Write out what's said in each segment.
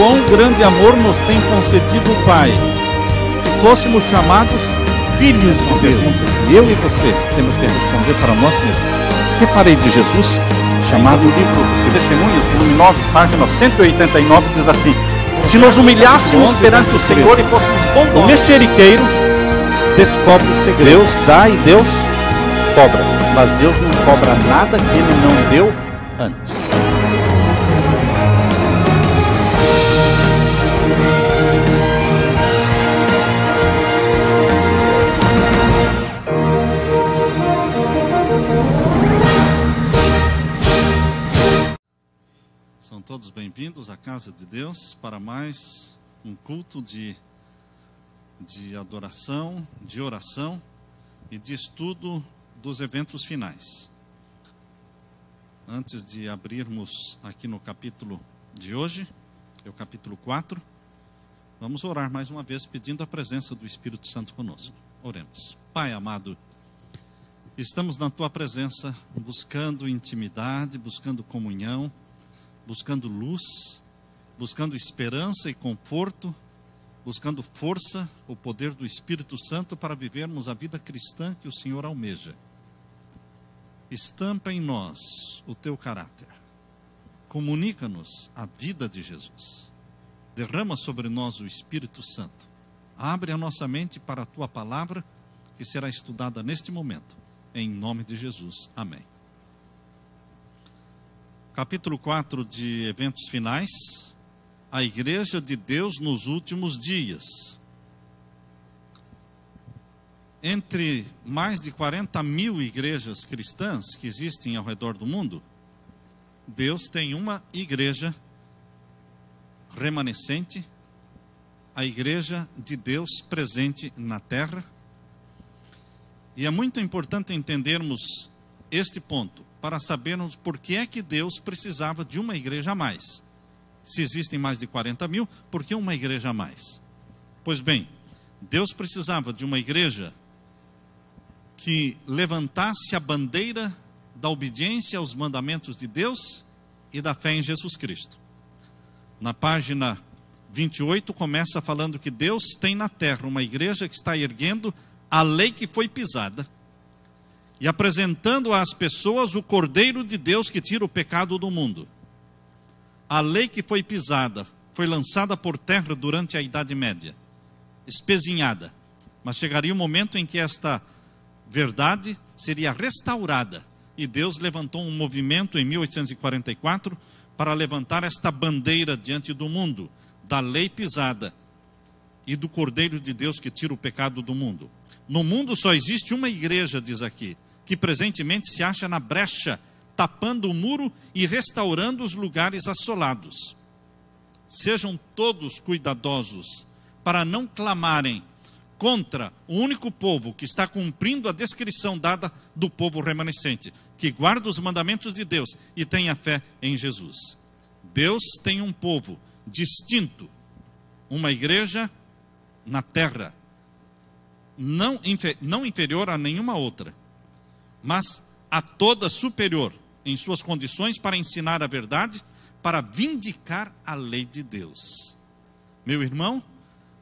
quão grande amor nos tem concedido o Pai, que fôssemos chamados filhos de Deus. E eu e você temos que responder para nós mesmos: o que farei de Jesus? Chamado livro de Testemunhos, volume 9, página 189, diz assim: se nos humilhássemos perante o Senhor e fôssemos bondosos, o mexeriqueiro descobre o segredo. Deus dá e Deus cobra, mas Deus não cobra nada que Ele não deu antes. São todos bem-vindos à casa de Deus para mais um culto de adoração, de oração e de estudo dos eventos finais. Antes de abrirmos aqui no capítulo de hoje, é o capítulo 4, vamos orar mais uma vez pedindo a presença do Espírito Santo conosco. Oremos. Pai amado, estamos na Tua presença buscando intimidade, buscando comunhão, buscando luz, buscando esperança e conforto, buscando força, o poder do Espírito Santo para vivermos a vida cristã que o Senhor almeja. Estampa em nós o Teu caráter. Comunica-nos a vida de Jesus. Derrama sobre nós o Espírito Santo. Abre a nossa mente para a Tua palavra, que será estudada neste momento. Em nome de Jesus. Amém. Capítulo 4 de eventos finais. A Igreja de Deus nos últimos dias. Entre mais de 40 mil igrejas cristãs que existem ao redor do mundo, Deus tem uma igreja remanescente, a Igreja de Deus presente na terra. E é muito importante entendermos este ponto, para sabermos por que é que Deus precisava de uma igreja a mais. Se existem mais de 40 mil, por que uma igreja a mais? Pois bem, Deus precisava de uma igreja que levantasse a bandeira da obediência aos mandamentos de Deus e da fé em Jesus Cristo. Na página 28 começa falando que Deus tem na terra uma igreja que está erguendo a lei que foi pisada e apresentando às pessoas o Cordeiro de Deus que tira o pecado do mundo. A lei que foi pisada foi lançada por terra durante a Idade Média, espezinhada, mas chegaria um momento em que esta verdade seria restaurada, e Deus levantou um movimento em 1844 para levantar esta bandeira diante do mundo, da lei pisada e do Cordeiro de Deus que tira o pecado do mundo. No mundo só existe uma igreja, diz aqui, que presentemente se acha na brecha, tapando o muro e restaurando os lugares assolados. Sejam todos cuidadosos para não clamarem contra o único povo que está cumprindo a descrição dada do povo remanescente, que guarda os mandamentos de Deus e tem a fé em Jesus. Deus tem um povo distinto, uma igreja na terra, não inferior a nenhuma outra, mas a toda superior em suas condições para ensinar a verdade, para vindicar a lei de Deus. Meu irmão,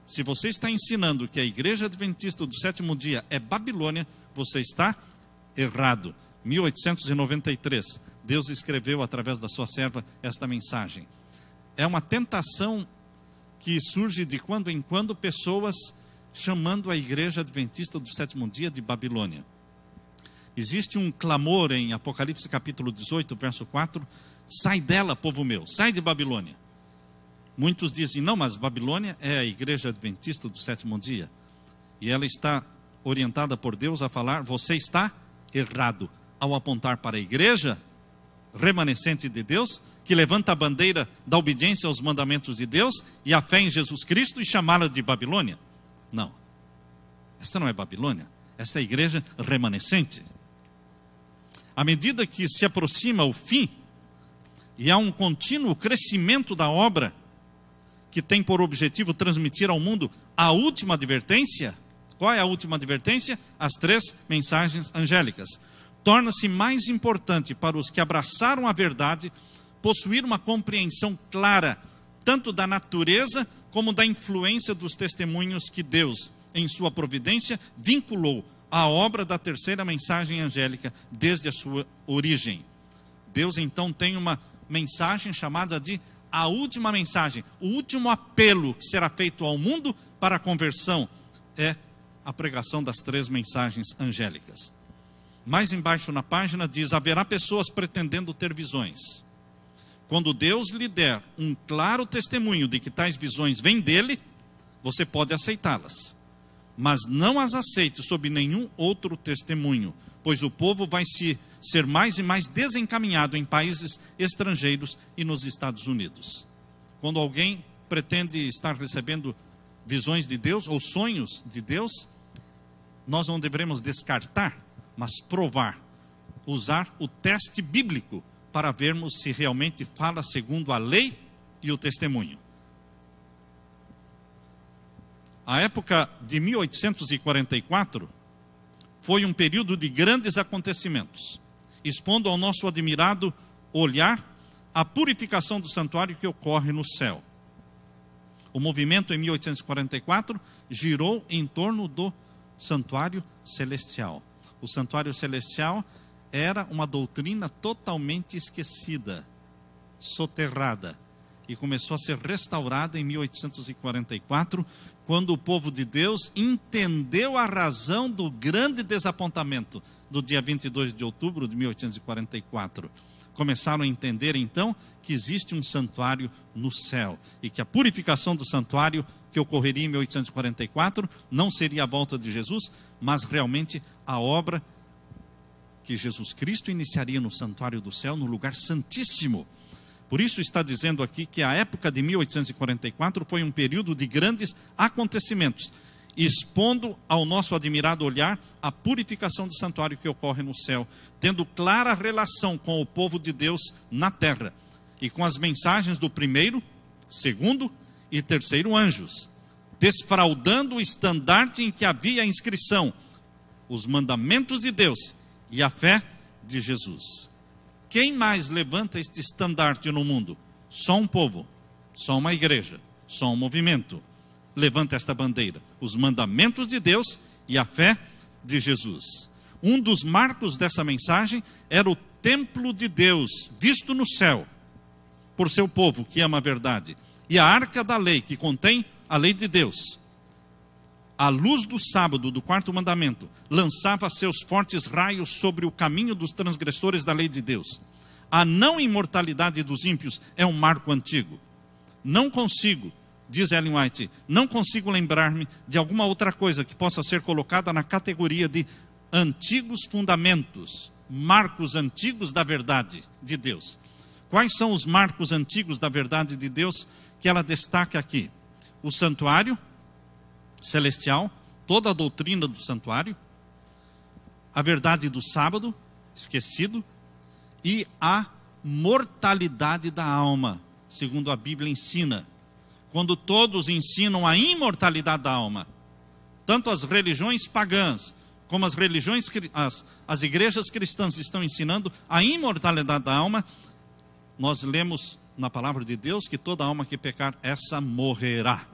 se você está ensinando que a Igreja Adventista do Sétimo Dia é Babilônia, você está errado. 1893, Deus escreveu através da sua serva esta mensagem. É uma tentação que surge de quando em quando pessoas chamando a Igreja Adventista do Sétimo Dia de Babilônia. Existe um clamor em Apocalipse capítulo 18, verso 4, sai dela, povo meu, sai de Babilônia. Muitos dizem, não, mas Babilônia é a Igreja Adventista do Sétimo Dia. E ela está orientada por Deus a falar, você está errado, ao apontar para a igreja remanescente de Deus, que levanta a bandeira da obediência aos mandamentos de Deus e a fé em Jesus Cristo, e chamá-la de Babilônia. Não, esta não é Babilônia, esta é a igreja remanescente. À medida que se aproxima o fim, e há um contínuo crescimento da obra, que tem por objetivo transmitir ao mundo a última advertência. Qual é a última advertência? As 3 mensagens angélicas. Torna-se mais importante para os que abraçaram a verdade, possuir uma compreensão clara tanto da natureza como da influência dos testemunhos que Deus, em sua providência, vinculou à obra da terceira mensagem angélica desde a sua origem. Deus então tem uma mensagem chamada de a última mensagem, o último apelo que será feito ao mundo para a conversão é a pregação das três mensagens angélicas. Mais embaixo na página diz: haverá pessoas pretendendo ter visões. Quando Deus lhe der um claro testemunho de que tais visões vêm dele, você pode aceitá-las. Mas não as aceite sob nenhum outro testemunho, pois o povo vai ser mais e mais desencaminhado em países estrangeiros e nos Estados Unidos. Quando alguém pretende estar recebendo visões de Deus ou sonhos de Deus, nós não devemos descartar, mas provar, usar o teste bíblico para vermos se realmente fala segundo a lei e o testemunho. A época de 1844 foi um período de grandes acontecimentos, expondo ao nosso admirado olhar a purificação do santuário que ocorre no céu. O movimento em 1844 girou em torno do santuário celestial. O santuário celestial era uma doutrina totalmente esquecida, soterrada, e começou a ser restaurada em 1844, quando o povo de Deus entendeu a razão do grande desapontamento do dia 22 de outubro de 1844. Começaram a entender então que existe um santuário no céu e que a purificação do santuário que ocorreria em 1844 não seria a volta de Jesus, mas realmente a obra que Jesus Cristo iniciaria no santuário do céu, no lugar santíssimo. Por isso está dizendo aqui que a época de 1844 foi um período de grandes acontecimentos, expondo ao nosso admirado olhar a purificação do santuário que ocorre no céu, tendo clara relação com o povo de Deus na terra, e com as mensagens do primeiro, segundo e terceiro anjos, desfraudando o estandarte em que havia a inscrição, os mandamentos de Deus e a fé de Jesus. Quem mais levanta este estandarte no mundo? Só um povo, só uma igreja, só um movimento levanta esta bandeira: os mandamentos de Deus e a fé de Jesus. Um dos marcos dessa mensagem era o templo de Deus, visto no céu, por seu povo que ama a verdade, e a arca da lei, que contém a lei de Deus. A luz do sábado, do quarto mandamento, lançava seus fortes raios sobre o caminho dos transgressores da lei de Deus. A não imortalidade dos ímpios é um marco antigo. Não consigo, diz Ellen White, não consigo lembrar-me de alguma outra coisa que possa ser colocada na categoria de antigos fundamentos, marcos antigos da verdade de Deus. Quais são os marcos antigos da verdade de Deus que ela destaca aqui? O santuário celestial, toda a doutrina do santuário, a verdade do sábado, esquecido, e a mortalidade da alma, segundo a Bíblia ensina. Quando todos ensinam a imortalidade da alma, tanto as religiões pagãs, como as religiões, as igrejas cristãs estão ensinando a imortalidade da alma, nós lemos na palavra de Deus que toda alma que pecar, essa morrerá.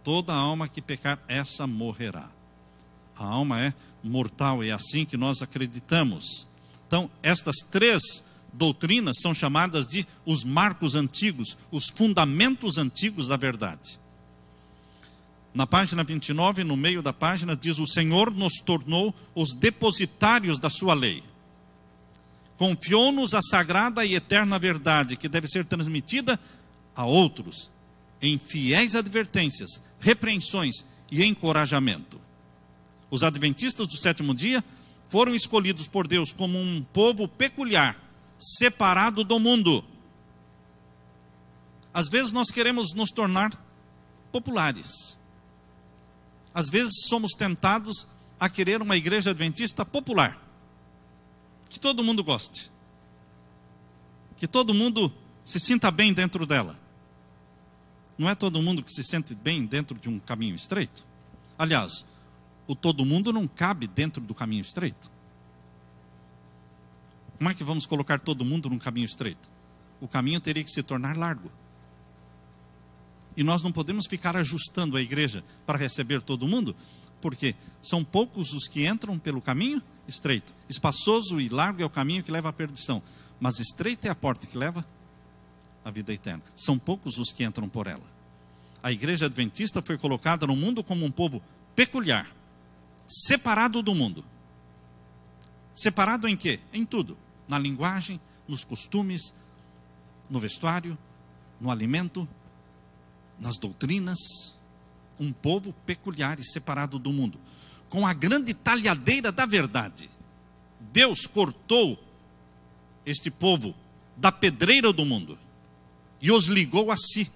Toda alma que pecar, essa morrerá. A alma é mortal, é assim que nós acreditamos. Então, estas três doutrinas são chamadas de os marcos antigos, os fundamentos antigos da verdade. Na página 29, no meio da página, diz: o Senhor nos tornou os depositários da sua lei. Confiou-nos a sagrada e eterna verdade, que deve ser transmitida a outros, em fiéis advertências, repreensões e encorajamento. Os adventistas do sétimo dia foram escolhidos por Deus como um povo peculiar, separado do mundo. Às vezes nós queremos nos tornar populares. Às vezes somos tentados a querer uma igreja adventista popular, que todo mundo goste, que todo mundo se sinta bem dentro dela. Não é todo mundo que se sente bem dentro de um caminho estreito. Aliás, o todo mundo não cabe dentro do caminho estreito. Como é que vamos colocar todo mundo num caminho estreito? O caminho teria que se tornar largo. E nós não podemos ficar ajustando a igreja para receber todo mundo, porque são poucos os que entram pelo caminho estreito. Espaçoso e largo é o caminho que leva à perdição, mas estreita é a porta que leva à vida eterna. São poucos os que entram por ela. A igreja adventista foi colocada no mundo como um povo peculiar, separado do mundo. Separado em quê? Em tudo. Na linguagem, nos costumes, no vestuário, no alimento, nas doutrinas. Um povo peculiar e separado do mundo, com a grande talhadeira da verdade. Deus cortou este povo da pedreira do mundo e os ligou a si,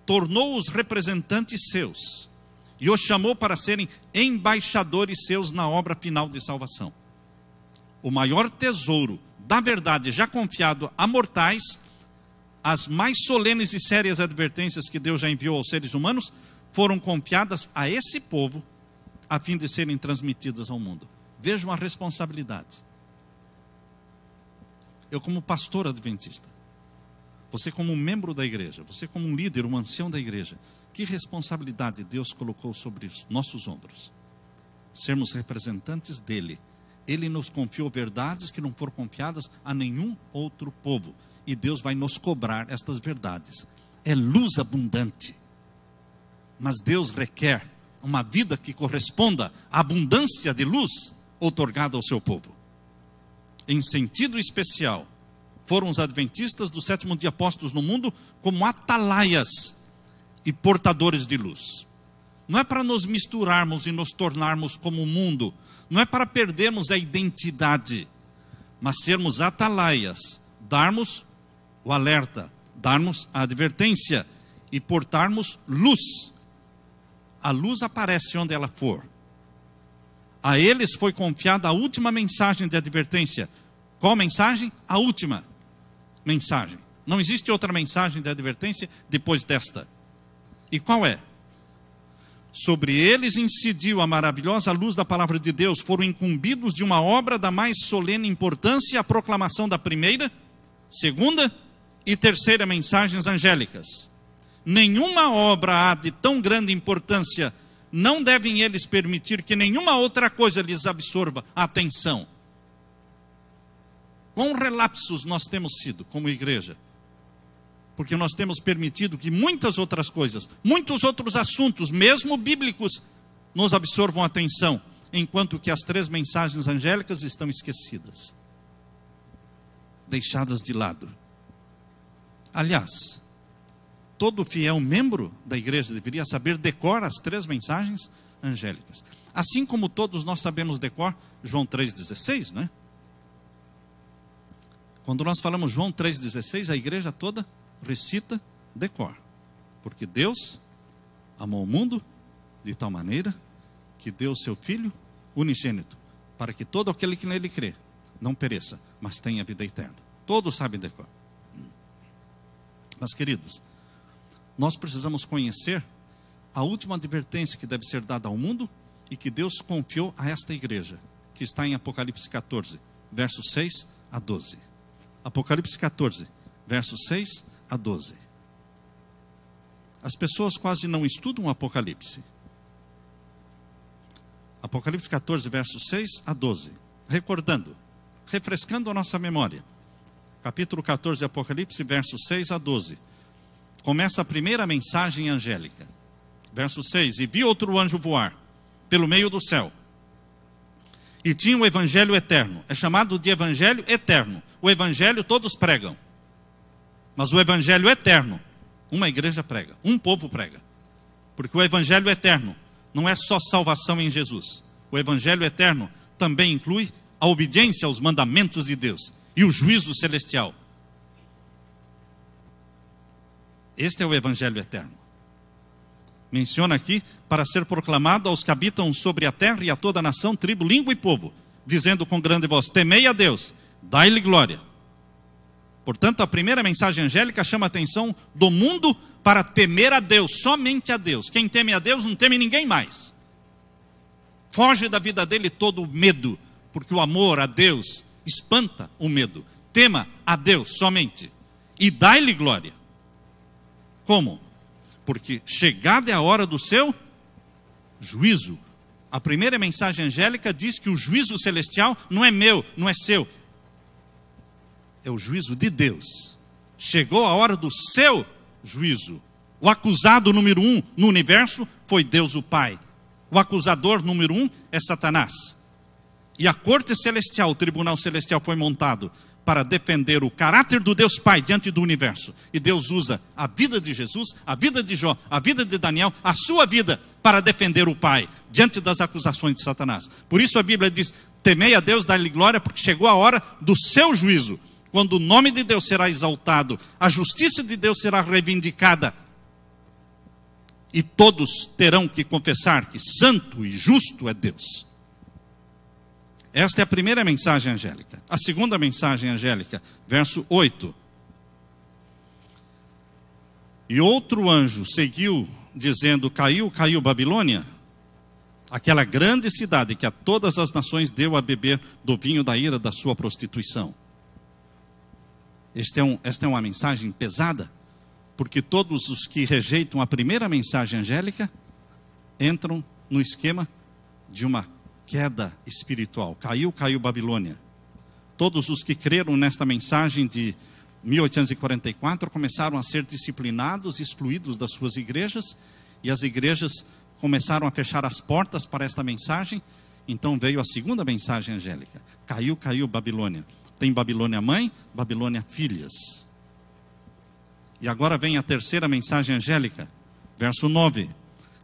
tornou-os representantes seus e os chamou para serem embaixadores seus na obra final de salvação. O maior tesouro da verdade já confiado a mortais, as mais solenes e sérias advertências que Deus já enviou aos seres humanos, foram confiadas a esse povo, a fim de serem transmitidas ao mundo. Vejam a responsabilidade. Eu como pastor adventista, você como membro da igreja, você como um líder, um ancião da igreja, que responsabilidade Deus colocou sobre os nossos ombros? Sermos representantes dele. Ele nos confiou verdades que não foram confiadas a nenhum outro povo. E Deus vai nos cobrar estas verdades. É luz abundante. Mas Deus requer uma vida que corresponda à abundância de luz outorgada ao seu povo. Em sentido especial, foram os adventistas do sétimo dia postos no mundo como atalaias e portadores de luz. Não é para nos misturarmos e nos tornarmos como o mundo, não é para perdermos a identidade, mas sermos atalaias, darmos o alerta, darmos a advertência e portarmos luz. A luz aparece onde ela for. A eles foi confiada a última mensagem de advertência. Qual mensagem? A última mensagem. Não existe outra mensagem de advertência depois desta. E qual é? Sobre eles incidiu a maravilhosa luz da palavra de Deus. Foram incumbidos de uma obra da mais solene importância, a proclamação da primeira, segunda e terceira mensagens angélicas. Nenhuma obra há de tão grande importância, não devem eles permitir que nenhuma outra coisa lhes absorva a atenção. Quão relapsos nós temos sido como igreja, porque nós temos permitido que muitas outras coisas, muitos outros assuntos, mesmo bíblicos, nos absorvam a atenção, enquanto que as três mensagens angélicas estão esquecidas, deixadas de lado. Aliás, todo fiel membro da igreja deveria saber decor as três mensagens angélicas. Assim como todos nós sabemos decor João 3,16, não é? Quando nós falamos João 3,16, a igreja toda recita decor. Porque Deus amou o mundo de tal maneira que deu o seu Filho unigênito, para que todo aquele que nele crê não pereça, mas tenha vida eterna. Todos sabem decor. Mas queridos, nós precisamos conhecer a última advertência que deve ser dada ao mundo e que Deus confiou a esta igreja, que está em Apocalipse 14, versos 6 a 12. Apocalipse 14, versos 6 a 12. As pessoas quase não estudam o Apocalipse. Apocalipse 14, versos 6 a 12. Recordando, refrescando a nossa memória. Capítulo 14 de Apocalipse, versos 6 a 12. Começa a primeira mensagem angélica. Verso 6. E vi outro anjo voar pelo meio do céu. E tinha o evangelho eterno. É chamado de evangelho eterno. O evangelho todos pregam. Mas o evangelho eterno, uma igreja prega, um povo prega. Porque o evangelho eterno não é só salvação em Jesus. O evangelho eterno também inclui a obediência aos mandamentos de Deus e o juízo celestial. Este é o evangelho eterno. Menciona aqui, para ser proclamado aos que habitam sobre a terra e a toda a nação, tribo, língua e povo, dizendo com grande voz: temei a Deus, dai-lhe glória. Portanto, a primeira mensagem angélica chama a atenção do mundo para temer a Deus, somente a Deus. Quem teme a Deus não teme ninguém mais. Foge da vida dele todo o medo, porque o amor a Deus espanta o medo. Tema a Deus somente e dai-lhe glória. Como? porque chegada é a hora do seu juízo. A primeira mensagem angélica diz que o juízo celestial não é meu, não é seu. É o juízo de Deus. Chegou a hora do seu juízo. O acusado número 1 no universo foi Deus o Pai. O acusador número 1 é Satanás. E a corte celestial, o tribunal celestial foi montado para defender o caráter do Deus Pai diante do universo. E Deus usa a vida de Jesus, a vida de Jó, a vida de Daniel, a sua vida para defender o Pai diante das acusações de Satanás. Por isso a Bíblia diz: temei a Deus, dai-lhe glória, porque chegou a hora do seu juízo, quando o nome de Deus será exaltado, a justiça de Deus será reivindicada, e todos terão que confessar que santo e justo é Deus. Esta é a primeira mensagem angélica. A segunda mensagem angélica, verso 8. E outro anjo seguiu, dizendo: caiu, caiu Babilônia, aquela grande cidade que a todas as nações deu a beber do vinho da ira da sua prostituição. Esta é uma mensagem pesada, porque todos os que rejeitam a primeira mensagem angélica entram no esquema de uma queda espiritual. Caiu, caiu Babilônia. Todos os que creram nesta mensagem de 1844 começaram a ser disciplinados, excluídos das suas igrejas, e as igrejas começaram a fechar as portas para esta mensagem. Então veio a segunda mensagem angélica: caiu, caiu Babilônia. Tem Babilônia mãe, Babilônia filhas. E agora vem a terceira mensagem angélica, verso 9.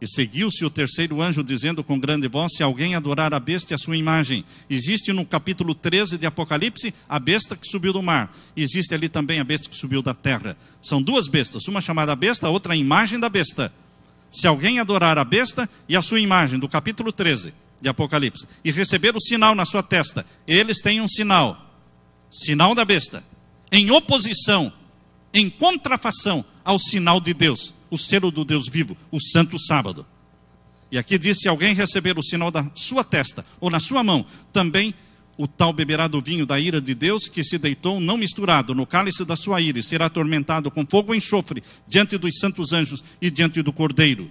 E seguiu-se o terceiro anjo, dizendo com grande voz: se alguém adorar a besta e a sua imagem. Existe no capítulo 13 de Apocalipse a besta que subiu do mar. Existe ali também a besta que subiu da terra. São duas bestas, uma chamada besta, a outra a imagem da besta. Se alguém adorar a besta e a sua imagem, do capítulo 13 de Apocalipse, e receber o sinal na sua testa, eles têm um sinal, sinal da besta, em oposição, em contrafação ao sinal de Deus, o selo do Deus vivo, o santo sábado. E aqui diz: se alguém receber o sinal da sua testa ou na sua mão, também o tal beberá do vinho da ira de Deus, que se deitou não misturado no cálice da sua ira, e será atormentado com fogo e enxofre diante dos santos anjos e diante do Cordeiro.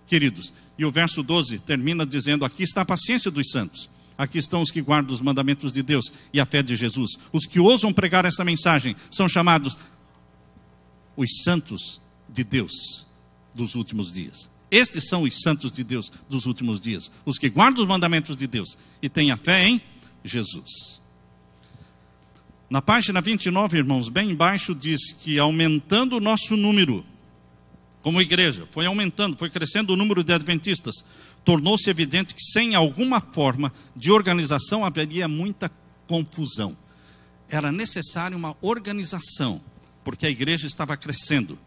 Queridos, e o verso 12 termina dizendo: aqui está a paciência dos santos. Aqui estão os que guardam os mandamentos de Deus e a fé de Jesus. Os que ousam pregar essa mensagem são chamados os santos de Deus dos últimos dias. Estes são os santos de Deus dos últimos dias, os que guardam os mandamentos de Deus e têm a fé em Jesus. Na página 29, irmãos, bem embaixo diz que aumentando o nosso número como igreja, foi aumentando, foi crescendo o número de adventistas, tornou-se evidente que sem alguma forma de organização haveria muita confusão. Era necessária uma organização, porque a igreja estava crescendo.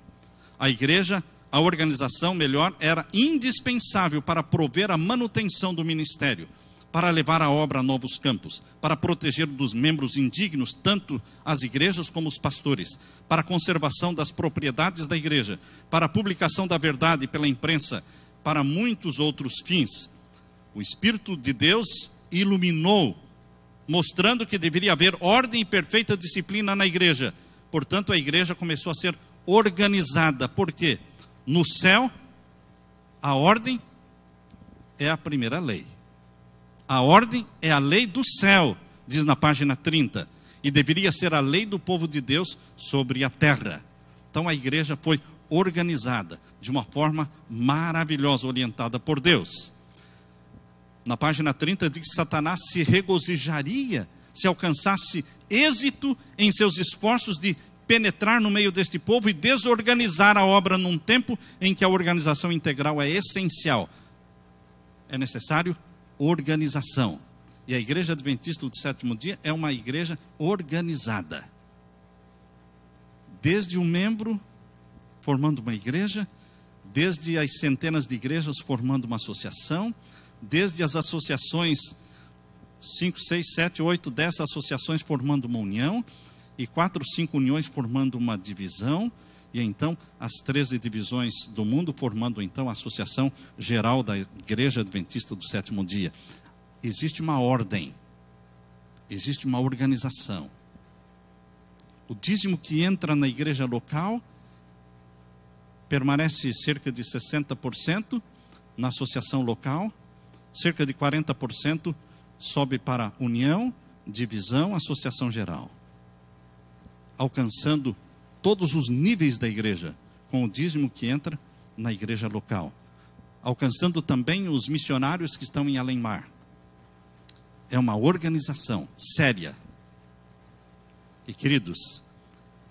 A organização melhor, era indispensável para prover a manutenção do ministério, para levar a obra a novos campos, para proteger dos membros indignos tanto as igrejas como os pastores, para a conservação das propriedades da igreja, para a publicação da verdade pela imprensa, para muitos outros fins. O Espírito de Deus iluminou, mostrando que deveria haver ordem e perfeita disciplina na igreja. Portanto, a igreja começou a ser organizada. Por quê? No céu, a ordem é a primeira lei. A ordem é a lei do céu, diz na página 30. E deveria ser a lei do povo de Deus sobre a terra. Então a igreja foi organizada de uma forma maravilhosa, orientada por Deus. Na página 30 diz que Satanás se regozijaria se alcançasse êxito em seus esforços de penetrar no meio deste povo e desorganizar a obra num tempo em que a organização integral é essencial. É necessário organização. E a Igreja Adventista do Sétimo Dia é uma igreja organizada. Desde o membro formando uma igreja, desde as centenas de igrejas formando uma associação, desde as associações 5, 6, 7, 8, 10 associações formando uma união, e 4, 5 uniões formando uma divisão, e então as 13 divisões do mundo formando então a Associação Geral da Igreja Adventista do Sétimo Dia. Existe uma ordem, existe uma organização. O dízimo que entra na igreja local permanece cerca de 60% na associação local, cerca de 40% sobe para união, divisão, associação geral, alcançando todos os níveis da igreja, com o dízimo que entra na igreja local, alcançando também os missionários que estão em além-mar. É uma organização séria. E queridos,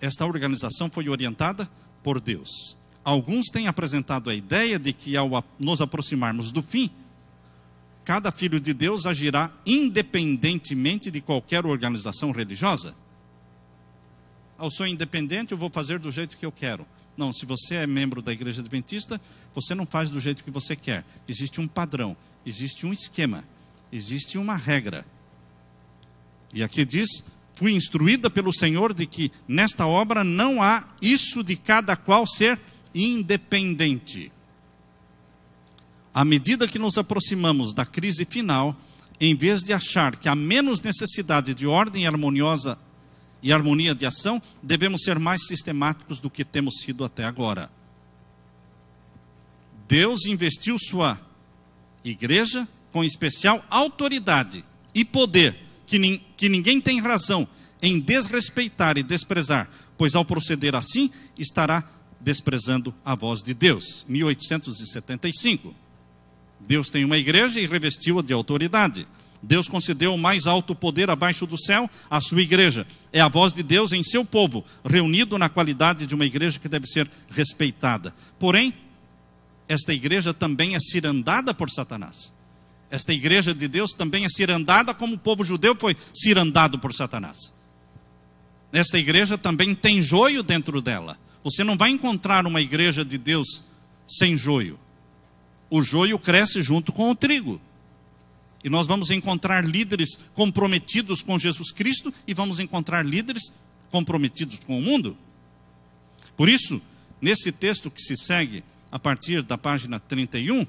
esta organização foi orientada por Deus. Alguns têm apresentado a ideia de que ao nos aproximarmos do fim, cada filho de Deus agirá independentemente de qualquer organização religiosa. Eu sou independente, eu vou fazer do jeito que eu quero. Não, se você é membro da Igreja Adventista, você não faz do jeito que você quer. Existe um padrão, existe um esquema, existe uma regra. E aqui diz: fui instruída pelo Senhor de que nesta obra não há isso de cada qual ser independente. À medida que nos aproximamos da crise final, em vez de achar que há menos necessidade de ordem harmoniosa e harmonia de ação, devemos ser mais sistemáticos do que temos sido até agora. Deus investiu sua igreja com especial autoridade e poder, que ninguém tem razão em desrespeitar e desprezar, pois ao proceder assim, estará desprezando a voz de Deus. 1875. Deus tem uma igreja e revestiu-a de autoridade. Deus concedeu o mais alto poder abaixo do céu à sua igreja. É a voz de Deus em seu povo, reunido na qualidade de uma igreja que deve ser respeitada. Porém, esta igreja também é cirandada por Satanás. Esta igreja de Deus também é cirandada como o povo judeu foi cirandado por Satanás. Esta igreja também tem joio dentro dela. Você não vai encontrar uma igreja de Deus sem joio. O joio cresce junto com o trigo. E nós vamos encontrar líderes comprometidos com Jesus Cristo e vamos encontrar líderes comprometidos com o mundo. Por isso, nesse texto que se segue a partir da página 31,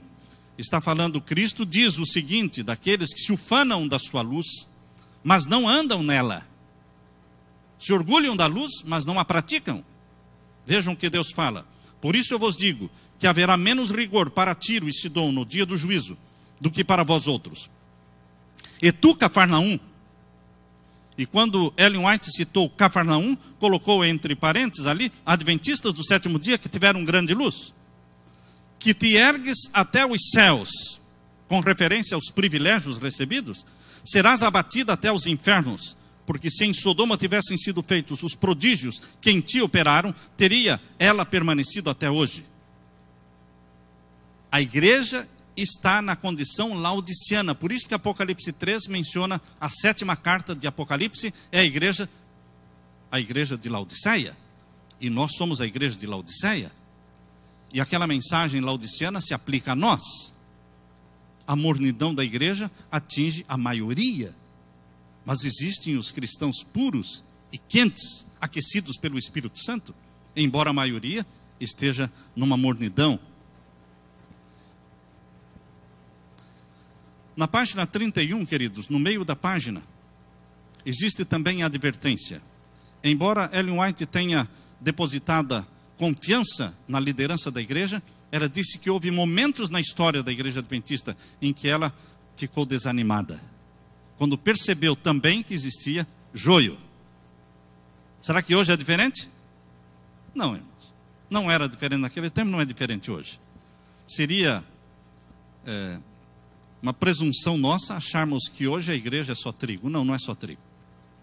está falando: Cristo diz o seguinte, daqueles que se ufanam da sua luz, mas não andam nela. Se orgulham da luz, mas não a praticam. Vejam o que Deus fala: por isso eu vos digo que haverá menos rigor para Tiro e Sidom no dia do juízo do que para vós outros. E tu, Cafarnaum, e quando Ellen White citou Cafarnaum, colocou entre parênteses ali, adventistas do sétimo dia que tiveram grande luz, que te ergues até os céus, com referência aos privilégios recebidos, serás abatida até os infernos, porque se em Sodoma tivessem sido feitos os prodígios que em ti operaram, teria ela permanecido até hoje. A igreja está na condição laodiciana, por isso que Apocalipse 3 menciona a sétima carta de Apocalipse, é a igreja de Laodiceia, e nós somos a igreja de Laodiceia, e aquela mensagem laodiciana se aplica a nós. A mornidão da igreja atinge a maioria, mas existem os cristãos puros e quentes, aquecidos pelo Espírito Santo, embora a maioria esteja numa mornidão. Na página 31, queridos, no meio da página, existe também a advertência. Embora Ellen White tenha depositada confiança na liderança da igreja, ela disse que houve momentos na história da igreja adventista em que ela ficou desanimada, quando percebeu também que existia joio. Será que hoje é diferente? Não, irmãos. Não era diferente naquele tempo, não é diferente hoje. Seria uma presunção nossa acharmos que hoje a igreja é só trigo. Não, não é só trigo.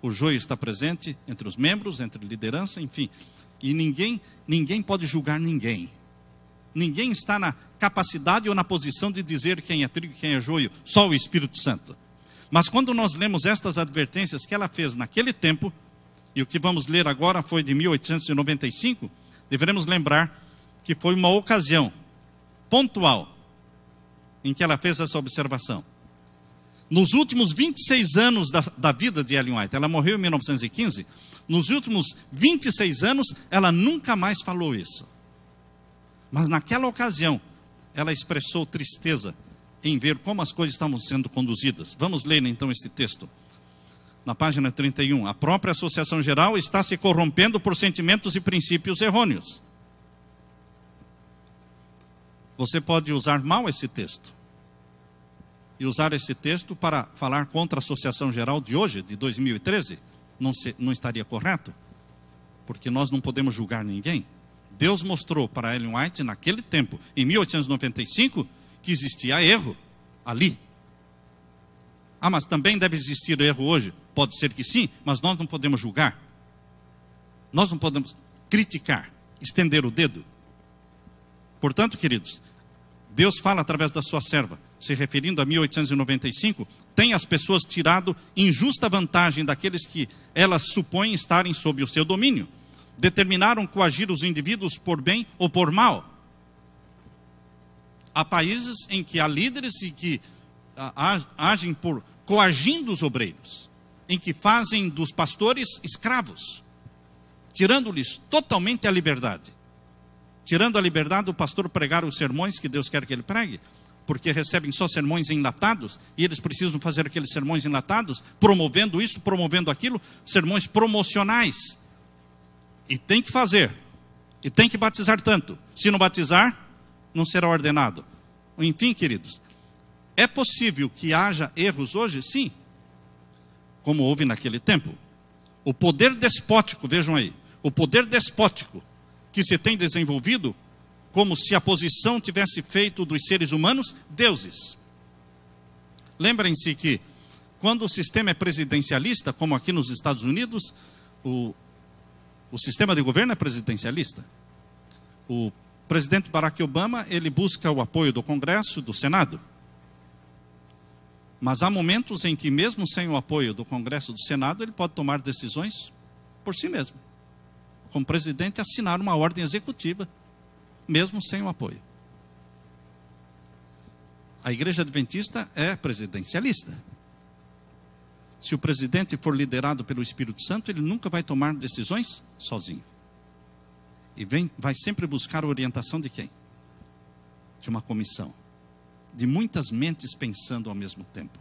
O joio está presente entre os membros, entre liderança, enfim. E ninguém pode julgar ninguém. Ninguém está na capacidade ou na posição de dizer quem é trigo e quem é joio. Só o Espírito Santo. Mas quando nós lemos estas advertências que ela fez naquele tempo, e o que vamos ler agora foi de 1895, devemos lembrar que foi uma ocasião pontual em que ela fez essa observação. Nos últimos 26 anos da vida de Ellen White, ela morreu em 1915, nos últimos 26 anos, ela nunca mais falou isso. Mas naquela ocasião, ela expressou tristeza em ver como as coisas estavam sendo conduzidas. Vamos ler então este texto. Na página 31, a própria Associação Geral está se corrompendo por sentimentos e princípios errôneos. Você pode usar mal esse texto. E usar esse texto para falar contra a Associação Geral de hoje, de 2013, não estaria correto? Porque nós não podemos julgar ninguém. Deus mostrou para Ellen White, naquele tempo, em 1895, que existia erro ali. Ah, mas também deve existir erro hoje? Pode ser que sim, mas nós não podemos julgar. Nós não podemos criticar, estender o dedo. Portanto, queridos, Deus fala através da sua serva, se referindo a 1895, tem as pessoas tirado injusta vantagem daqueles que elas supõem estarem sob o seu domínio. Determinaram coagir os indivíduos por bem ou por mal. Há países em que há líderes e que agem por coagindo os obreiros, em que fazem dos pastores escravos, tirando-lhes totalmente a liberdade. Tirando a liberdade do pastor pregar os sermões que Deus quer que ele pregue, porque recebem só sermões enlatados, e eles precisam fazer aqueles sermões enlatados, promovendo isso, promovendo aquilo, sermões promocionais. E tem que fazer, e tem que batizar tanto. Se não batizar, não será ordenado. Enfim, queridos, é possível que haja erros hoje? Sim, como houve naquele tempo. O poder despótico, vejam aí, o poder despótico que se tem desenvolvido, como se a posição tivesse feito dos seres humanos deuses. Lembrem-se que, quando o sistema é presidencialista, como aqui nos Estados Unidos, o sistema de governo é presidencialista. O presidente Barack Obama, ele busca o apoio do Congresso, do Senado. Mas há momentos em que, mesmo sem o apoio do Congresso e do Senado, ele pode tomar decisões por si mesmo. Como presidente, assinar uma ordem executiva, mesmo sem o apoio. A Igreja Adventista é presidencialista. Se o presidente for liderado pelo Espírito Santo, ele nunca vai tomar decisões sozinho. E vai sempre buscar a orientação de quem? De uma comissão. De muitas mentes pensando ao mesmo tempo.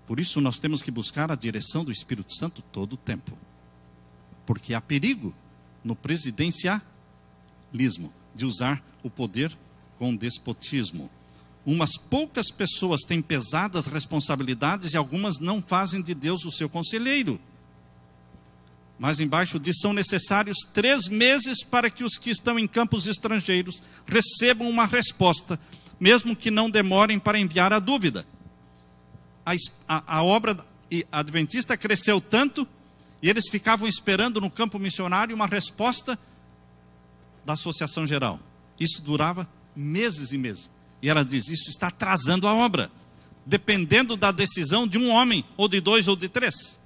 Por isso nós temos que buscar a direção do Espírito Santo todo o tempo. Porque há perigo no presidencialismo de usar o poder com despotismo. Umas poucas pessoas têm pesadas responsabilidades e algumas não fazem de Deus o seu conselheiro. Mas embaixo diz, são necessários 3 meses para que os que estão em campos estrangeiros recebam uma resposta, mesmo que não demorem para enviar a dúvida. A obra adventista cresceu tanto, e eles ficavam esperando no campo missionário uma resposta da Associação Geral. Isso durava meses e meses. E ela diz, isso está atrasando a obra, dependendo da decisão de um homem, ou de 2 ou de 3.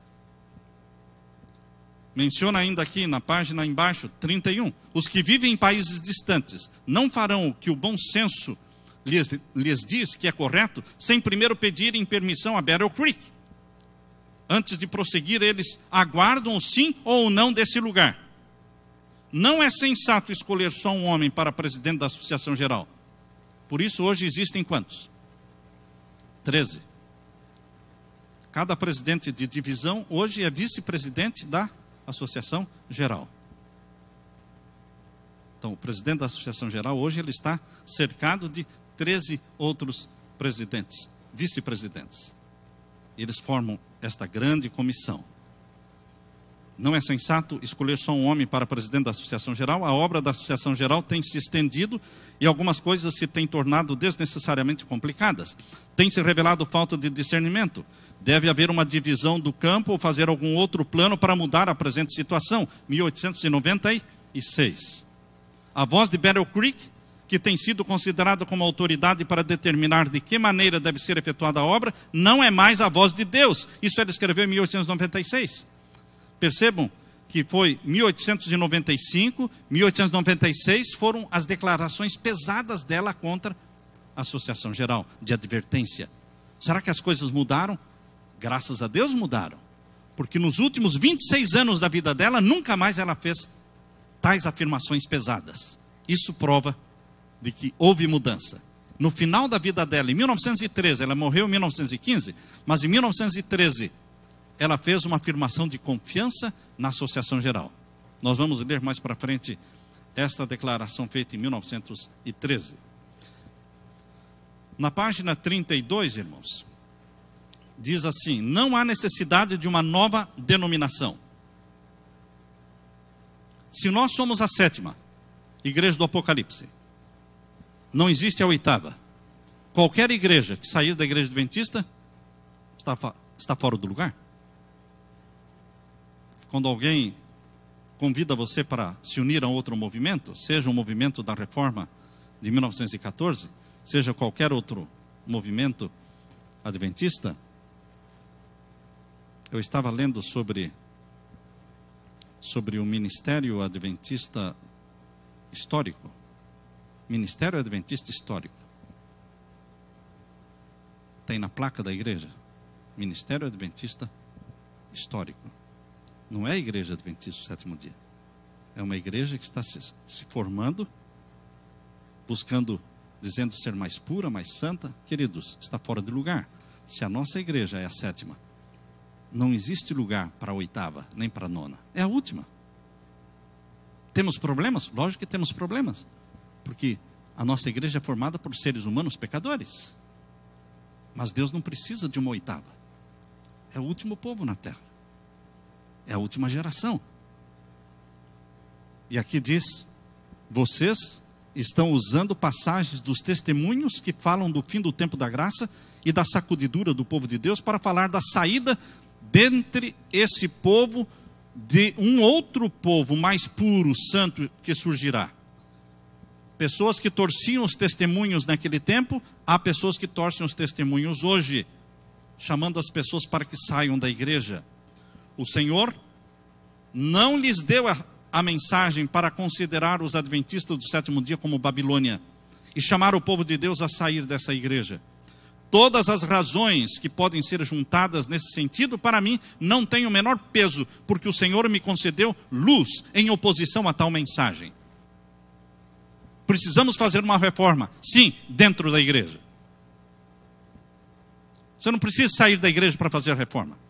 Menciona ainda aqui na página embaixo, 31. Os que vivem em países distantes não farão o que o bom senso lhes diz que é correto, sem primeiro pedirem permissão a Battle Creek. Antes de prosseguir, eles aguardam o sim ou o não desse lugar. Não é sensato escolher só um homem para presidente da Associação Geral. Por isso, hoje existem quantos? 13. Cada presidente de divisão hoje é vice-presidente da Associação Geral. Então, o presidente da Associação Geral hoje ele está cercado de 13 outros presidentes, vice-presidentes. Eles formam esta grande comissão. Não é sensato escolher só um homem para presidente da Associação Geral. A obra da Associação Geral tem se estendido e algumas coisas se têm tornado desnecessariamente complicadas. Tem se revelado falta de discernimento. Deve haver uma divisão do campo ou fazer algum outro plano para mudar a presente situação. 1896. A voz de Battle Creek, que tem sido considerada como autoridade para determinar de que maneira deve ser efetuada a obra, não é mais a voz de Deus. Isso ele escreveu em 1896. Percebam que foi 1895, 1896 foram as declarações pesadas dela contra a Associação Geral, de advertência. Será que as coisas mudaram? Graças a Deus mudaram. Porque nos últimos 26 anos da vida dela, nunca mais ela fez tais afirmações pesadas. Isso prova de que houve mudança. No final da vida dela, em 1913, ela morreu em 1915, mas em 1913, ela fez uma afirmação de confiança na Associação Geral. Nós vamos ler mais para frente esta declaração feita em 1913. Na página 32, irmãos, diz assim: não há necessidade de uma nova denominação. Se nós somos a 7ª igreja do Apocalipse, não existe a 8ª. Qualquer igreja que sair da igreja adventista está fora do lugar. Quando alguém convida você para se unir a outro movimento, seja o movimento da Reforma de 1914, seja qualquer outro movimento adventista, eu estava lendo sobre o Ministério Adventista Histórico. Ministério Adventista Histórico. Tem na placa da igreja, Ministério Adventista Histórico. Não é a igreja adventista do 7º dia. É uma igreja que está se formando, buscando, dizendo ser mais pura, mais santa. Queridos, está fora de lugar. Se a nossa igreja é a 7ª, não existe lugar para a 8ª, nem para a 9ª. É a última. Temos problemas? Lógico que temos problemas. Porque a nossa igreja é formada por seres humanos pecadores. Mas Deus não precisa de uma 8ª. É o último povo na terra. É a última geração. E aqui diz: vocês estão usando passagens dos testemunhos que falam do fim do tempo da graça e da sacudidura do povo de Deus para falar da saída dentre esse povo de um outro povo mais puro, santo, que surgirá. Pessoas que torciam os testemunhos naquele tempo, há pessoas que torcem os testemunhos hoje, chamando as pessoas para que saiam da igreja. O Senhor não lhes deu a mensagem para considerar os adventistas do 7º dia como Babilônia e chamar o povo de Deus a sair dessa igreja. Todas as razões que podem ser juntadas nesse sentido, para mim, não têm o menor peso, porque o Senhor me concedeu luz em oposição a tal mensagem. Precisamos fazer uma reforma, sim, dentro da igreja. Você não precisa sair da igreja para fazer reforma.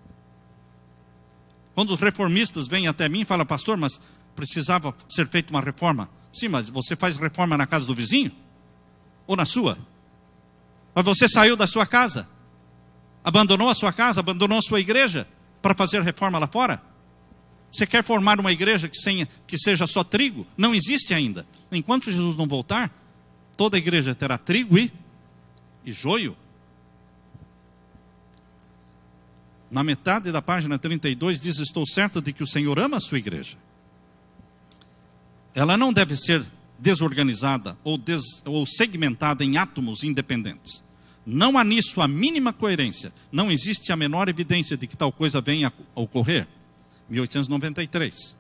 Quando os reformistas vêm até mim e falam: pastor, mas precisava ser feita uma reforma. Sim, mas você faz reforma na casa do vizinho? Ou na sua? Mas você saiu da sua casa, abandonou a sua casa, abandonou a sua igreja para fazer reforma lá fora? Você quer formar uma igreja que seja só trigo? Não existe ainda. Enquanto Jesus não voltar, toda igreja terá trigo e joio. Na metade da página 32 diz: estou certo de que o Senhor ama a sua igreja. Ela não deve ser desorganizada ou segmentada em átomos independentes. Não há nisso a mínima coerência. Não existe a menor evidência de que tal coisa venha a ocorrer. 1893.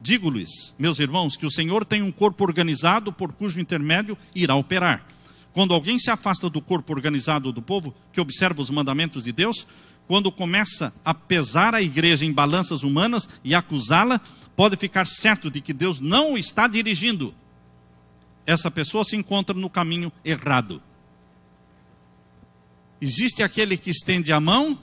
Digo-lhes, meus irmãos, que o Senhor tem um corpo organizado por cujo intermédio irá operar. Quando alguém se afasta do corpo organizado do povo, que observa os mandamentos de Deus, quando começa a pesar a igreja em balanças humanas e acusá-la, pode ficar certo de que Deus não o está dirigindo. Essa pessoa se encontra no caminho errado. Existe aquele que estende a mão,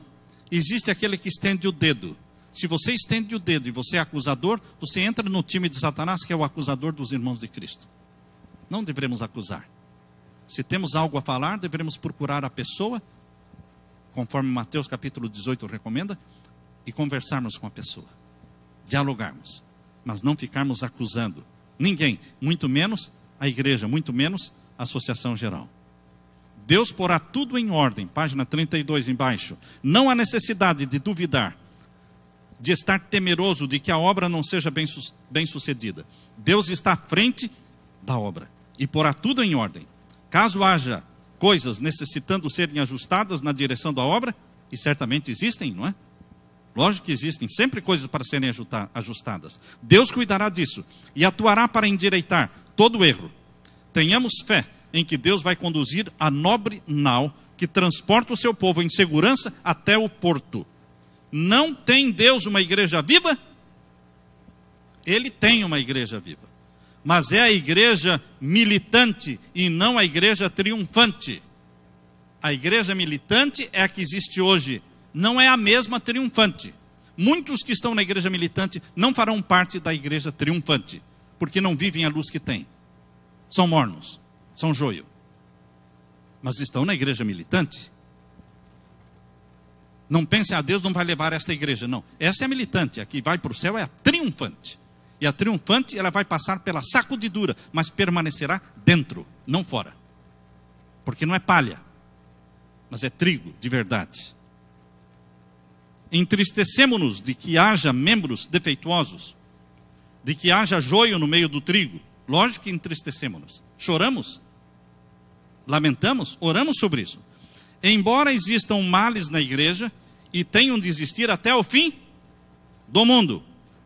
existe aquele que estende o dedo. Se você estende o dedo e você é acusador, você entra no time de Satanás, que é o acusador dos irmãos de Cristo. Não devemos acusar. Se temos algo a falar, devemos procurar a pessoa, conforme Mateus capítulo 18 recomenda, e conversarmos com a pessoa. Dialogarmos. Mas não ficarmos acusando ninguém, muito menos a igreja, muito menos a associação geral. Deus porá tudo em ordem, página 32 embaixo. Não há necessidade de duvidar, de estar temeroso de que a obra não seja bem sucedida. Deus está à frente da obra e porá tudo em ordem. Caso haja coisas necessitando serem ajustadas na direção da obra, e certamente existem, não é? Lógico que existem sempre coisas para serem ajustadas. Deus cuidará disso e atuará para endireitar todo erro. Tenhamos fé em que Deus vai conduzir a nobre nau que transporta o seu povo em segurança até o porto. Não tem Deus uma igreja viva? Ele tem uma igreja viva. Mas é a igreja militante e não a igreja triunfante. A igreja militante é a que existe hoje. Não é a mesma triunfante. Muitos que estão na igreja militante não farão parte da igreja triunfante. porque não vivem a luz que têm. São mornos, são joio. Mas estão na igreja militante. Não pensem, Deus não vai levar esta igreja. Não, essa é a militante, a que vai para o céu é a triunfante. E a triunfante, ela vai passar pela sacudidura, mas permanecerá dentro, não fora. Porque não é palha, mas é trigo de verdade. Entristecemo-nos de que haja membros defeituosos, de que haja joio no meio do trigo. Lógico que entristecemo-nos. Choramos, lamentamos, oramos sobre isso. Embora existam males na igreja e tenham de existir até o fim do mundo,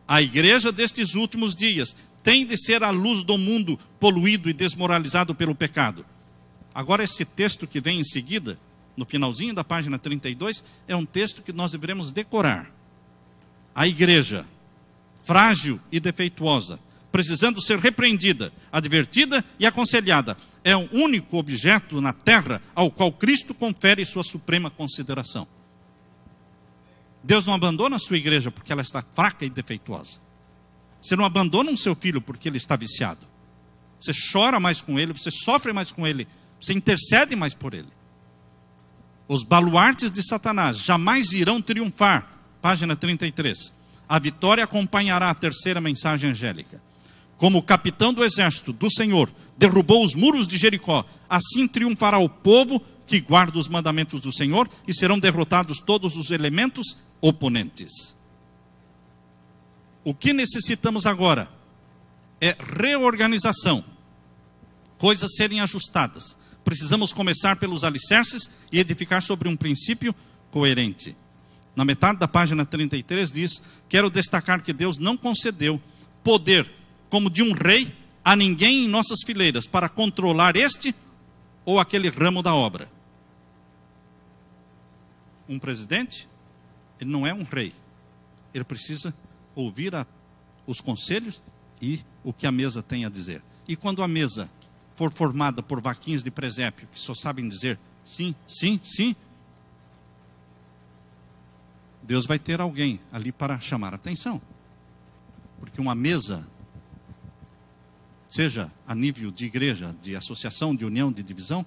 a igreja destes últimos dias tem de ser a luz do mundo poluído e desmoralizado pelo pecado. Agora esse texto que vem em seguida, no finalzinho da página 32, é um texto que nós devemos decorar. A igreja, frágil e defeituosa, precisando ser repreendida, advertida e aconselhada, é o único objeto na terra ao qual Cristo confere sua suprema consideração. Deus não abandona a sua igreja porque ela está fraca e defeituosa. Você não abandona um seu filho porque ele está viciado. Você chora mais com ele, você sofre mais com ele, você intercede mais por ele. Os baluartes de Satanás jamais irão triunfar. Página 33. A vitória acompanhará a terceira mensagem angélica. Como o capitão do exército do Senhor derrubou os muros de Jericó, assim triunfará o povo que guarda os mandamentos do Senhor, e serão derrotados todos os elementos oponentes. O que necessitamos agora é reorganização, coisas serem ajustadas. Precisamos começar pelos alicerces e edificar sobre um princípio coerente. Na metade da página 33 diz: quero destacar que Deus não concedeu poder como de um rei a ninguém em nossas fileiras para controlar este ou aquele ramo da obra. Um presidente, ele não é um rei. Ele precisa ouvir os conselhos e o que a mesa tem a dizer. E quando a mesa for formada por vaquinhos de presépio que só sabem dizer sim, sim, sim, Deus vai ter alguém ali para chamar a atenção. Porque uma mesa, seja a nível de igreja, de associação, de união, de divisão,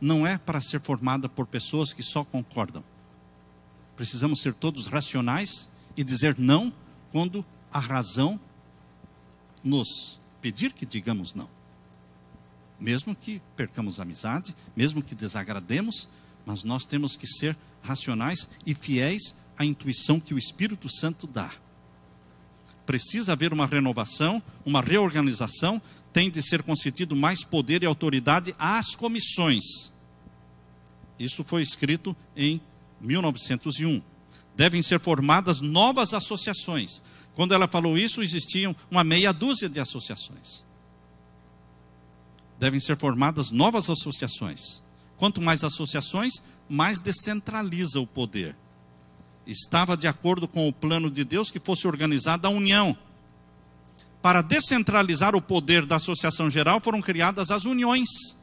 não é para ser formada por pessoas que só concordam. Precisamos ser todos racionais e dizer não quando a razão nos pedir que digamos não. Mesmo que percamos a amizade, mesmo que desagrademos, mas nós temos que ser racionais e fiéis à intuição que o Espírito Santo dá. Precisa haver uma renovação, uma reorganização, tem de ser concedido mais poder e autoridade às comissões. Isso foi escrito em 1901. Devem ser formadas novas associações. Quando ela falou isso, existiam uma meia dúzia de associações. Devem ser formadas novas associações. Quanto mais associações, mais descentraliza o poder. Estava de acordo com o plano de Deus que fosse organizada a união. Para descentralizar o poder da associação geral, foram criadas as uniões,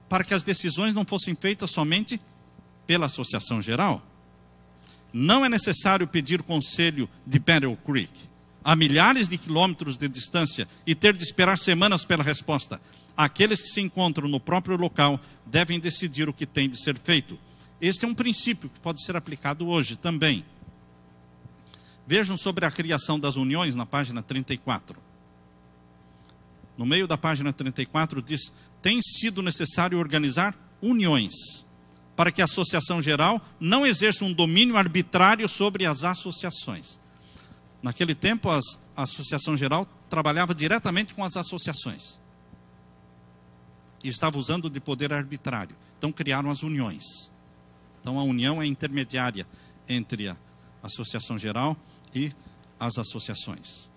para que as decisões não fossem feitas somente pela associação geral. Não é necessário pedir conselho de Battle Creek, a milhares de quilômetros de distância, e ter de esperar semanas pela resposta. Aqueles que se encontram no próprio local devem decidir o que tem de ser feito. Este é um princípio que pode ser aplicado hoje também. Vejam sobre a criação das uniões na página 34. No meio da página 34 diz: tem sido necessário organizar uniões, para que a associação geral não exerça um domínio arbitrário sobre as associações. Naquele tempo, a associação geral trabalhava diretamente com as associações. E estava usando de poder arbitrário. Então criaram as uniões. Então a união é intermediária entre a associação geral e as associações.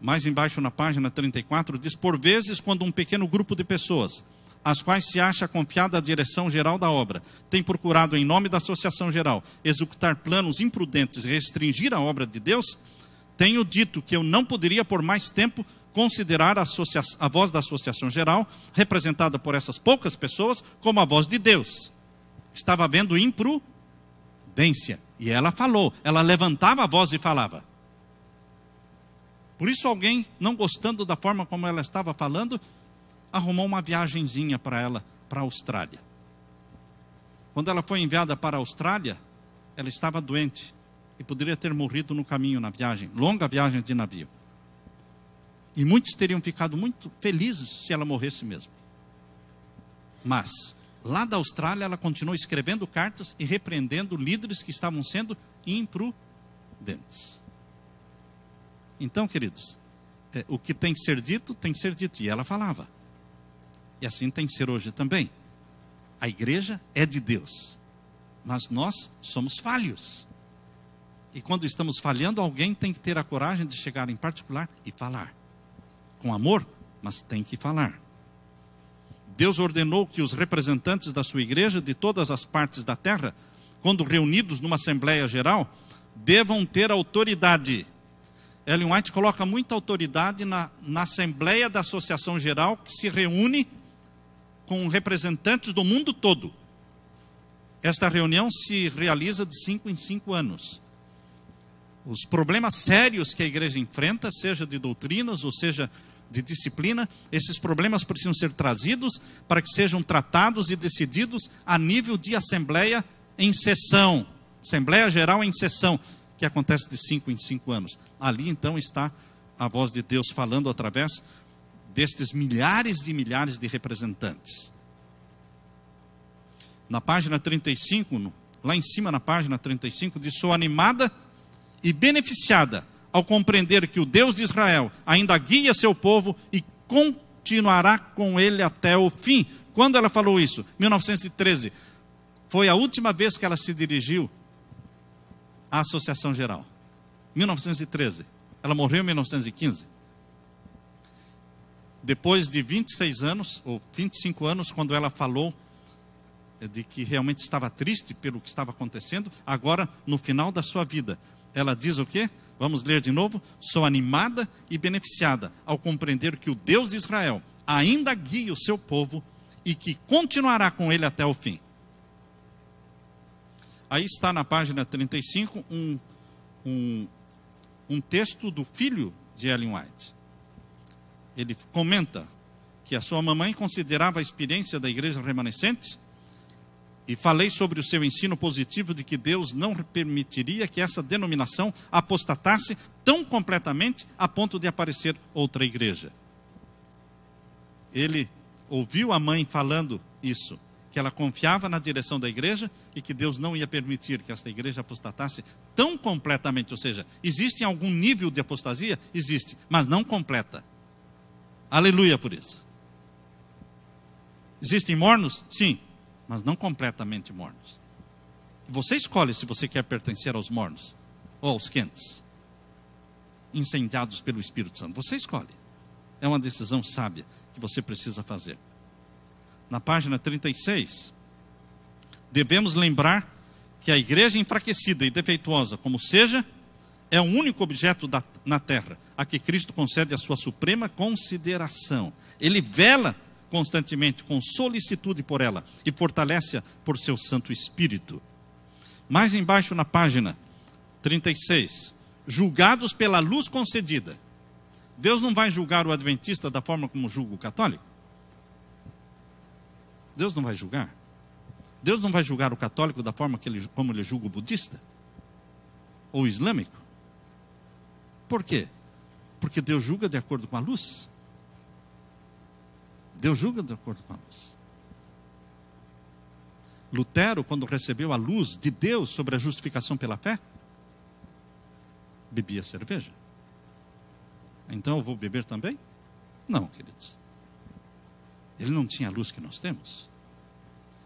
Mais embaixo na página 34 diz: por vezes, quando um pequeno grupo de pessoas, as quais se acha confiada a direção geral da obra, tem procurado em nome da associação geral executar planos imprudentes e restringir a obra de Deus, tenho dito que eu não poderia por mais tempo considerar a voz da associação geral, representada por essas poucas pessoas, como a voz de Deus. Estava havendo imprudência. E ela falou, ela levantava a voz e falava. Por isso alguém, não gostando da forma como ela estava falando, arrumou uma viagenzinha para ela, para a Austrália. Quando ela foi enviada para a Austrália, ela estava doente e poderia ter morrido no caminho, na viagem, longa viagem de navio. E muitos teriam ficado muito felizes se ela morresse mesmo. Mas, lá da Austrália, ela continuou escrevendo cartas e repreendendo líderes que estavam sendo imprudentes. Então, queridos, o que tem que ser dito, tem que ser dito. E ela falava. E assim tem que ser hoje também. A igreja é de Deus, mas nós somos falhos. E quando estamos falhando, alguém tem que ter a coragem de chegar em particular e falar. Com amor, mas tem que falar. Deus ordenou que os representantes da sua igreja, de todas as partes da terra, quando reunidos numa assembleia geral, devam ter autoridade. Ellen White coloca muita autoridade na assembleia da Associação Geral, que se reúne com representantes do mundo todo. Esta reunião se realiza de 5 em 5 anos. Os problemas sérios que a igreja enfrenta, seja de doutrinas ou seja de disciplina, esses problemas precisam ser trazidos para que sejam tratados e decididos a nível de assembleia em sessão. Assembleia Geral em sessão, que acontece de 5 em 5 anos. Ali então está a voz de Deus falando através destes milhares e milhares de representantes. Na página 35, lá em cima na página 35, diz: sou animada e beneficiada ao compreender que o Deus de Israel ainda guia seu povo e continuará com ele até o fim. Quando ela falou isso? 1913. Foi a última vez que ela se dirigiu à Associação Geral. 1913. Ela morreu em 1915. Depois de 26 anos, ou 25 anos, quando ela falou de que realmente estava triste pelo que estava acontecendo, agora, no final da sua vida, ela diz o quê? Vamos ler de novo. Sou animada e beneficiada ao compreender que o Deus de Israel ainda guia o seu povo e que continuará com ele até o fim. Aí está na página 35 um texto do filho de Ellen White. Ele comenta que a sua mamãe considerava a experiência da igreja remanescente, e falei sobre o seu ensino positivo de que Deus não permitiria que essa denominação apostatasse tão completamente a ponto de aparecer outra igreja. Ele ouviu a mãe falando isso, que ela confiava na direção da igreja e que Deus não ia permitir que esta igreja apostatasse tão completamente. Ou seja, existe algum nível de apostasia? Existe, mas não completa. Aleluia por isso. Existem mornos? Sim, mas não completamente mornos. Você escolhe se você quer pertencer aos mornos ou aos quentes, incendiados pelo Espírito Santo. Você escolhe. É uma decisão sábia que você precisa fazer. Na página 36, devemos lembrar que a igreja enfraquecida e defeituosa, como seja, é o único objeto na terra a que Cristo concede a sua suprema consideração. Ele vela constantemente com solicitude por ela e fortalece-a por seu Santo Espírito. Mais embaixo na página 36, julgados pela luz concedida. Deus não vai julgar o adventista da forma como julga o católico. Deus não vai julgar. Deus não vai julgar o católico da forma como ele julga o budista ou o islâmico. Por quê? Porque Deus julga de acordo com a luz. Deus julga de acordo com a luz. Lutero, quando recebeu a luz de Deus sobre a justificação pela fé, bebia cerveja. Então eu vou beber também? Não, queridos. Ele não tinha a luz que nós temos.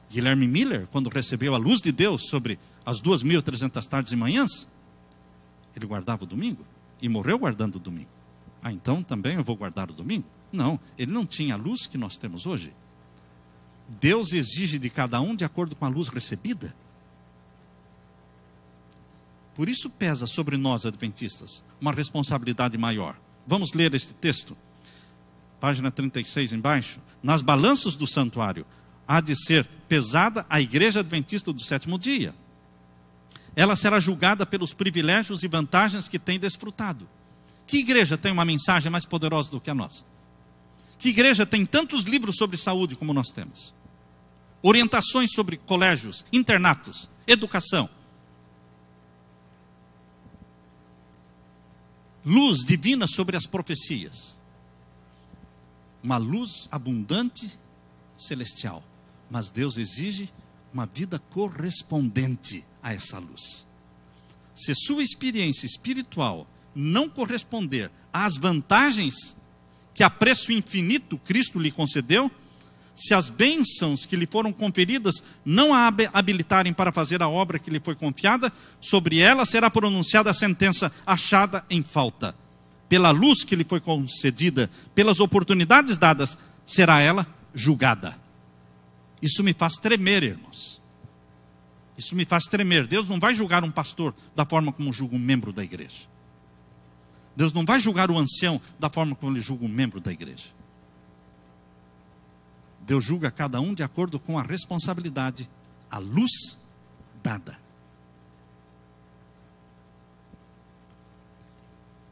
Guilherme Miller, quando recebeu a luz de Deus sobre as 2.300 tardes e manhãs, ele guardava o domingo e morreu guardando o domingo. Ah, então também eu vou guardar o domingo? Não, ele não tinha a luz que nós temos hoje. Deus exige de cada um de acordo com a luz recebida. Por isso pesa sobre nós, adventistas, uma responsabilidade maior. Vamos ler este texto. Página 36 embaixo. Nas balanças do santuário há de ser pesada a igreja adventista do sétimo dia. Ela será julgada pelos privilégios e vantagens que tem desfrutado Que igreja tem uma mensagem mais poderosa do que a nossa? Que igreja tem tantos livros sobre saúde como nós temos? Orientações sobre colégios, internatos, educação. Luz divina sobre as profecias. Uma luz abundante, celestial. Mas Deus exige uma vida correspondente a essa luz. Se sua experiência espiritual não corresponder às vantagens que a preço infinito Cristo lhe concedeu, se as bênçãos que lhe foram conferidas não a habilitarem para fazer a obra que lhe foi confiada, sobre ela será pronunciada a sentença achada em falta. Pela luz que lhe foi concedida, pelas oportunidades dadas, será ela julgada. Isso me faz tremer, irmãos. Isso me faz tremer. Deus não vai julgar um pastor da forma como julga um membro da igreja. Deus não vai julgar o ancião da forma como ele julga um membro da igreja. Deus julga cada um de acordo com a responsabilidade, a luz dada.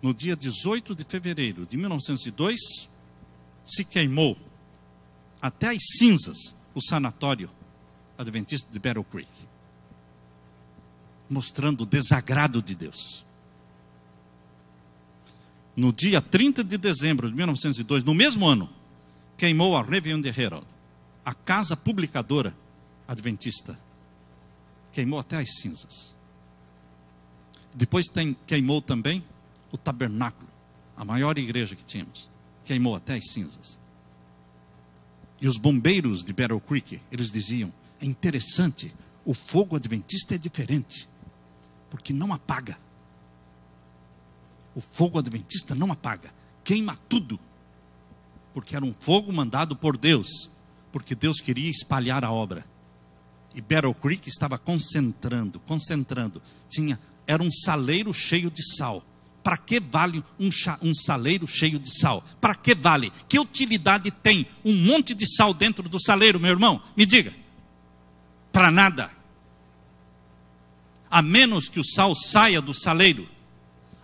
No dia 18 de fevereiro de 1902, se queimou até as cinzas o sanatório adventista de Battle Creek, mostrando o desagrado de Deus. No dia 30 de dezembro de 1902, no mesmo ano, queimou a Review and Herald, a casa publicadora adventista. Queimou até as cinzas. Depois queimou também o tabernáculo, a maior igreja que tínhamos. Queimou até as cinzas. E os bombeiros de Battle Creek, eles diziam, é interessante, o fogo adventista é diferente, porque não apaga. O fogo adventista não apaga, queima tudo. Porque era um fogo mandado por Deus, porque Deus queria espalhar a obra. E Battle Creek estava concentrando. Era um saleiro cheio de sal. Para que vale um saleiro cheio de sal? Para que vale? Que utilidade tem um monte de sal dentro do saleiro, meu irmão? Me diga. Para nada. A menos que o sal saia do saleiro.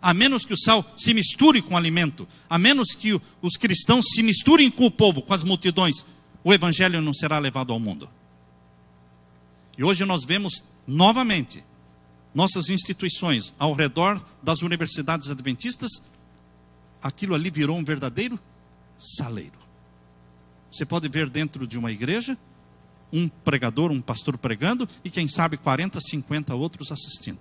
A menos que o sal se misture com o alimento, a menos que os cristãos se misturem com o povo, com as multidões, o evangelho não será levado ao mundo. E hoje nós vemos novamente nossas instituições ao redor das universidades adventistas, aquilo ali virou um verdadeiro saleiro. Você pode ver dentro de uma igreja um pregador, um pastor pregando e quem sabe 40, 50 outros assistindo.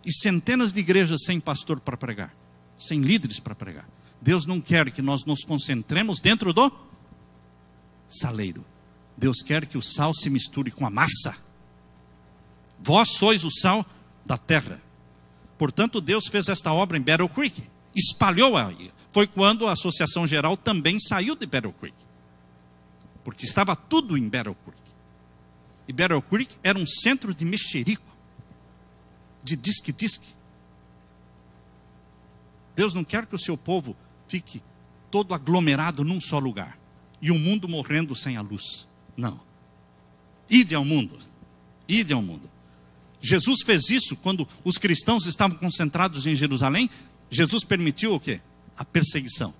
E centenas de igrejas sem pastor para pregar, sem líderes para pregar. Deus não quer que nós nos concentremos dentro do saleiro. Deus quer que o sal se misture com a massa. Vós sois o sal da terra. Portanto, Deus fez esta obra em Battle Creek, espalhou aí. Foi quando a Associação Geral também saiu de Battle Creek, porque estava tudo em Battle Creek. E Battle Creek era um centro de mexerico, de disque-disque. Deus não quer que o seu povo fique todo aglomerado num só lugar e o mundo morrendo sem a luz. Não. Ide ao mundo. Ide ao mundo. Jesus fez isso quando os cristãos estavam concentrados em Jerusalém. Jesus permitiu o quê? A perseguição.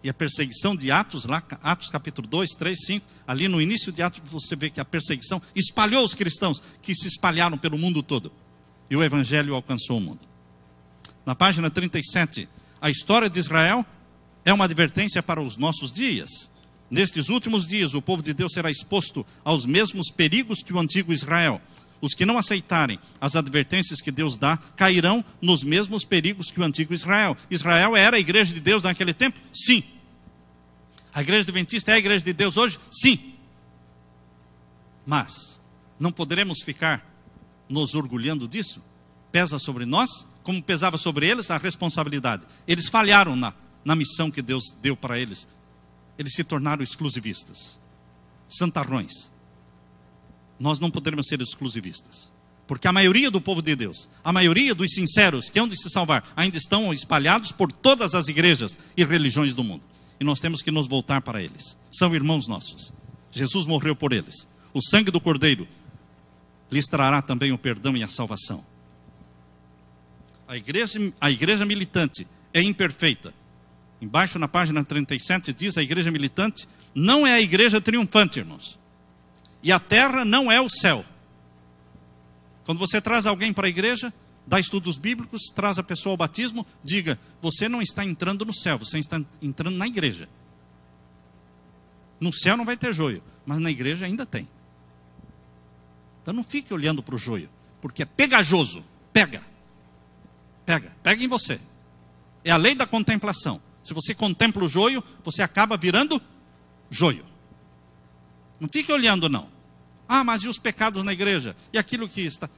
E a perseguição de Atos, lá, Atos capítulo 2, 3, 5, ali no início de Atos você vê que a perseguição espalhou os cristãos, que se espalharam pelo mundo todo. E o evangelho alcançou o mundo. Na página 37, a história de Israel é uma advertência para os nossos dias. Nestes últimos dias, o povo de Deus será exposto aos mesmos perigos que o antigo Israel. Os que não aceitarem as advertências que Deus dá, cairão nos mesmos perigos que o antigo Israel. Israel era a igreja de Deus naquele tempo? Sim. A igreja adventista é a igreja de Deus hoje? Sim. Mas não poderemos ficar nos orgulhando disso. Pesa sobre nós, como pesava sobre eles a responsabilidade. Eles falharam na missão que Deus deu para eles. Eles se tornaram exclusivistas, santarrões. Nós não poderemos ser exclusivistas, porque a maioria do povo de Deus, a maioria dos sinceros que hão de se salvar, ainda estão espalhados por todas as igrejas e religiões do mundo. E nós temos que nos voltar para eles. São irmãos nossos. Jesus morreu por eles. O sangue do Cordeiro lhes trará também o perdão e a salvação. A igreja militante é imperfeita. Embaixo na página 37 diz: a igreja militante não é a igreja triunfante, irmãos. E a terra não é o céu. Quando você traz alguém para a igreja, dá estudos bíblicos, traz a pessoa ao batismo, diga: você não está entrando no céu, você está entrando na igreja. No céu não vai ter joio, mas na igreja ainda tem. Então não fique olhando para o joio, porque é pegajoso. Pega em você. É a lei da contemplação. Se você contempla o joio, você acaba virando joio. Não fique olhando, não. Ah, mas e os pecados na igreja? E aquilo que está...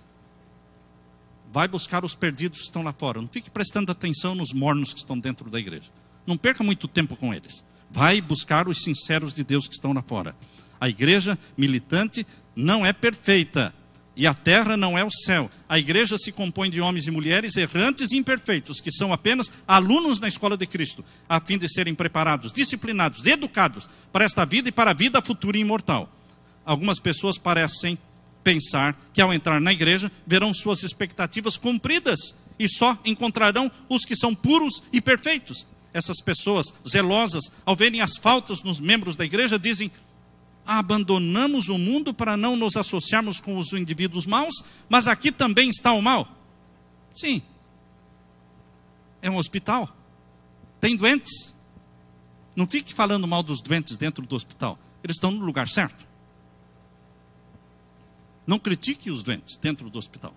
Vai buscar os perdidos que estão lá fora. Não fique prestando atenção nos mornos que estão dentro da igreja. Não perca muito tempo com eles. Vai buscar os sinceros de Deus que estão lá fora. A igreja militante não é perfeita. E a terra não é o céu. A igreja se compõe de homens e mulheres errantes e imperfeitos, que são apenas alunos na escola de Cristo, a fim de serem preparados, disciplinados, educados para esta vida e para a vida futura e imortal. Algumas pessoas parecem pensar que ao entrar na igreja verão suas expectativas cumpridas e só encontrarão os que são puros e perfeitos. Essas pessoas zelosas, ao verem as faltas nos membros da igreja, dizem: abandonamos o mundo para não nos associarmos com os indivíduos maus, mas aqui também está o mal. Sim, é um hospital, tem doentes. Não fique falando mal dos doentes dentro do hospital, eles estão no lugar certo. Não critique os doentes dentro do hospital.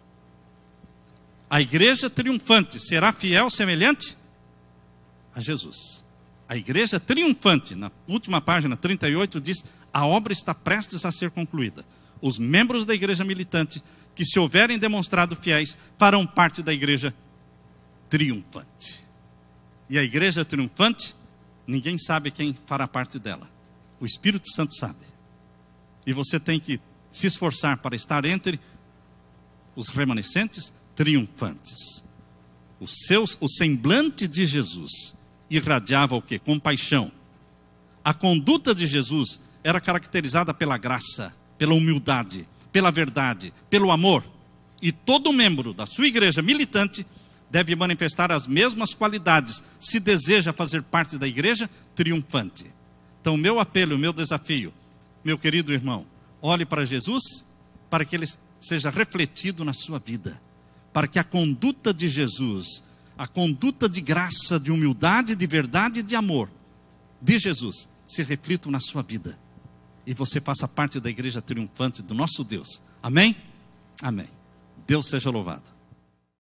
A igreja triunfante será fiel semelhante a Jesus. A igreja triunfante, na última página 38, diz: a obra está prestes a ser concluída. Os membros da igreja militante, que se houverem demonstrado fiéis, farão parte da igreja triunfante. E a igreja triunfante, ninguém sabe quem fará parte dela. O Espírito Santo sabe. E você tem que se esforçar para estar entre os remanescentes triunfantes. O semblante de Jesus irradiava o quê? Compaixão. A conduta de Jesus era caracterizada pela graça, pela humildade, pela verdade, pelo amor. E todo membro da sua igreja militante deve manifestar as mesmas qualidades se deseja fazer parte da igreja triunfante. Então, o meu apelo, o meu desafio, meu querido irmão, olhe para Jesus, para que ele seja refletido na sua vida, para que a conduta de Jesus, a conduta de graça, de humildade, de verdade e de amor de Jesus se reflitam na sua vida. E você faça parte da igreja triunfante do nosso Deus. Amém? Amém. Deus seja louvado.